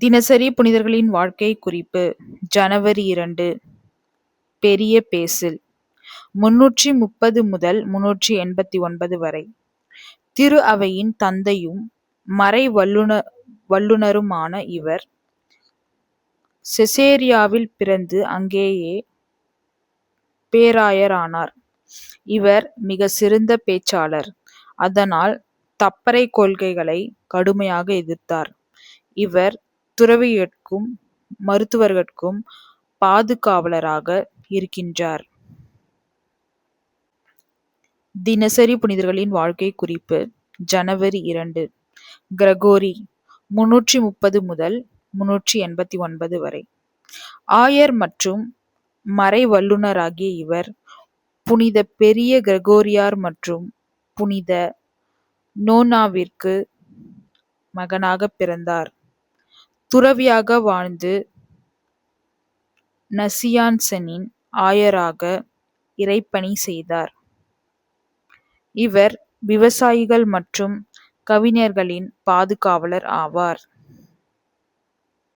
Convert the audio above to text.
தினசரி புனிதர்களின் வாழ்க்கை குறிப்பு. ஜனவரி 2. பெரிய பேசில் 330 முதல் 389 வரை. திரு அவையின் தந்தையும் மறை வல்லுனருமான இவர் செசேரியாவில் பிறந்து அங்கேயே பேராயரானார். இவர் மிக சிறந்த பேச்சாளர். அதனால் தப்பறை கொள்கைகளை கடுமையாக எதிர்த்தார். இவர் துறவியர்க்கும் மருத்துவர்கட்கும் பாதுகாவலராக இருக்கின்றார். தினசரி புனிதர்களின் வாழ்க்கை குறிப்பு. ஜனவரி 2. கிரகோரி 330 முதல் 389 வரை. ஆயர் மற்றும் மறை வல்லுனராகிய இவர் புனித பெரிய கிரகோரியார் மற்றும் புனித நோனாவிற்கு மகனாக பிறந்தார். துறவியாக வாழ்ந்து நசியான்சனின் ஆயராக இறைப்பணி செய்தார். இவர் விவசாயிகள் மற்றும் கவிஞர்களின் பாதுகாவலர் ஆவார்.